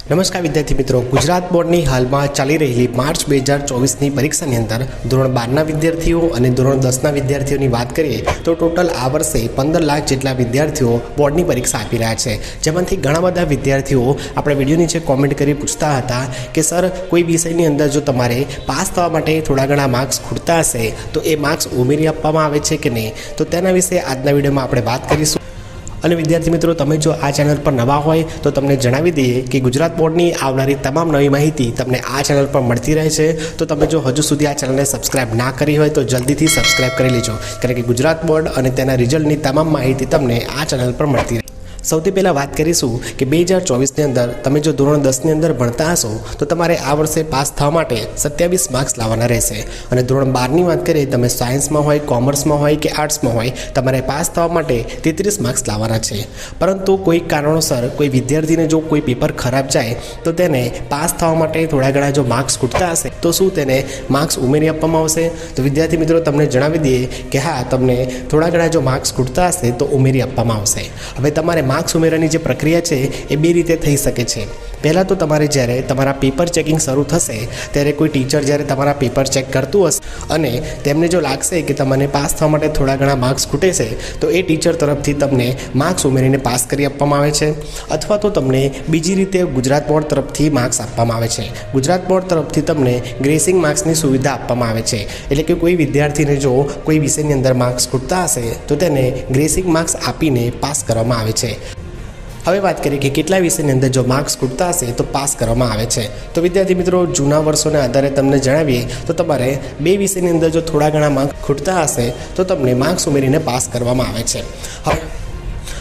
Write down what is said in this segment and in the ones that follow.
નમસ્કાર વિદ્યાર્થી મિત્રો, ગુજરાત બોર્ડની હાલમાં ચાલી રહેલી માર્ચ 2024ની પરીક્ષાની અંદર ધોરણ 12ના વિદ્યાર્થીઓ અને ધોરણ 10ના વિદ્યાર્થીઓની વાત કરીએ તો ટોટલ આ વર્ષે 15 લાખ જેટલા વિદ્યાર્થીઓ બોર્ડની પરીક્ષા આપી રહ્યા છે। જેમાંથી ઘણા બધા વિદ્યાર્થીઓ આપણે વિડીયો નીચે કોમેન્ટ કરી પૂછતા હતા કે સર, કોઈ વિષયની અંદર જો તમારે પાસ થવા માટે થોડા ઘણા માર્ક્સ ખૂટતા હશે તો એ માર્ક્સ ઉમેરી આપવામાં આવે છે કે નહીં, તો તેના વિશે આજના વિડીયોમાં આપણે વાત કરીશું। અને વિદ્યાર્થી મિત્રો, તમે જો આ ચેનલ પર નવા હોય તો તમને જણાવી દઈએ કે ગુજરાત બોર્ડની આવનારી તમામ નવી માહિતી તમને આ ચેનલ પર મળતી રહે છે। તો તમે જો હજુ સુધી આ ચેનલને સબસ્ક્રાઇબ ના કરી હોય તો જલ્દીથી સબસ્ક્રાઇબ કરી લેજો, કારણ કે ગુજરાત બોર્ડ અને તેના રિઝલ્ટની તમામ માહિતી તમને આ ચેનલ પર મળતી રહે। સૌથી પહેલાં વાત કરીશું કે 2024ની અંદર તમે જો ધોરણ 10ની અંદર ભણતા હશો તો તમારે આ વર્ષે પાસ થવા માટે 27 માર્ક્સ લાવવાના રહેશે। અને ધોરણ 12ની વાત કરીએ, તમે સાયન્સમાં હોય, કોમર્સમાં હોય કે આર્ટ્સમાં હોય, તમારે પાસ થવા માટે 33 માર્ક્સ લાવવાના છે। પરંતુ કોઈ કારણોસર કોઈ વિદ્યાર્થીને જો કોઈ પેપર ખરાબ જાય તો તેને પાસ થવા માટે થોડા ઘણા જો માર્ક્સ ખૂટતા હશે તો શું તેને માર્ક્સ ઉમેરી આપવામાં આવશે? તો વિદ્યાર્થી મિત્રો, તમને જણાવી દઈએ કે હા, તમને થોડા ઘણા જો માર્ક્સ ખૂટતા હશે તો ઉમેરી આપવામાં આવશે। હવે તમારે માર્ક્સ ઉમેરવાની જે પ્રક્રિયા છે એ બે રીતે થઈ શકે છે। પહેલાં તો તમારે જ્યારે તમારા પેપર ચેકિંગ શરૂ થશે ત્યારે કોઈ ટીચર જ્યારે તમારા પેપર ચેક કરતું હશે અને તેમને જો લાગશે કે તમને પાસ થવા માટે થોડા ઘણા માર્ક્સ ખૂટે છે તો એ ટીચર તરફથી તમને માર્ક્સ ઉમેરીને પાસ કરી આપવામાં આવે છે, અથવા તો તમને બીજી રીતે ગુજરાત બોર્ડ તરફથી માર્ક્સ આપવામાં આવે છે। ગુજરાત બોર્ડ તરફથી તમને ગ્રેસિંગ માર્ક્સની સુવિધા આપવામાં આવે છે, એટલે કે કોઈ વિદ્યાર્થીને જો કોઈ વિષયની અંદર માર્ક્સ ખૂટતા હશે તો તેને ગ્રેસિંગ માર્ક્સ આપીને પાસ કરવામાં આવે છે। હવે વાત કરીએ કે કેટલા વિષયની અંદર જો માર્ક્સ ખૂટતા હશે તો પાસ કરવામાં આવે છે। તો વિદ્યાર્થી મિત્રો, જૂના વર્ષોના આધારે તમને જણાવીએ તો તમારે 2 વિષયની અંદર જો થોડા ઘણા માર્ક્સ ખૂટતા હશે તો તમને માર્ક્સ ઉમેરીને પાસ કરવામાં આવે છે।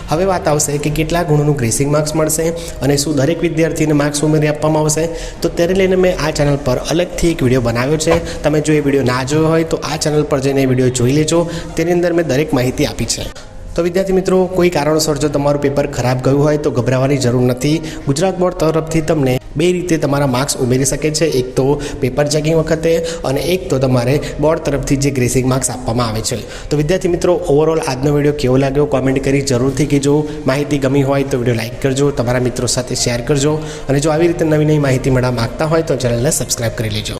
હવે વાત આવશે કે કેટલા ગુણોનું ગ્રેસિંગ માર્ક્સ મળશે અને શું દરેક વિદ્યાર્થીને માર્ક્સ ઉમેરી આપવામાં આવશે? તો તેને લઈને મેં આ ચેનલ પર અલગથી એક વિડીયો બનાવ્યો છે। તમે જો એ વિડીયો ના જોયો હોય તો આ ચેનલ પર જઈને એ વિડીયો જોઈ લેજો, તેની અંદર મેં દરેક માહિતી આપી છે। તો વિદ્યાર્થી મિત્રો, કોઈ કારણોસર જો તમારું પેપર ખરાબ ગયું હોય તો ગભરાવાની જરૂર નથી। ગુજરાત બોર્ડ તરફથી તમને 2 રીતે તમારા માર્ક્સ ઉમેરી શકે છે, એક તો પેપર ચેકિંગ વખતે અને એક તો તમારે બોર્ડ તરફથી જે ગ્રેસિંગ માર્ક્સ આપવામાં આવે છે। તો વિદ્યાર્થી મિત્રો, ઓવરઓલ આજનો વિડીયો કેવો લાગ્યો કોમેન્ટ કરી જરૂરથી કહેજો। માહિતી ગમી હોય તો વિડીયો લાઇક કરજો, તમારા મિત્રો સાથે શેર કરજો, અને જો આવી રીતે નવી નવી માહિતી મળવા માગતા હોય તો ચેનલને સબસ્ક્રાઈબ કરી લેજો।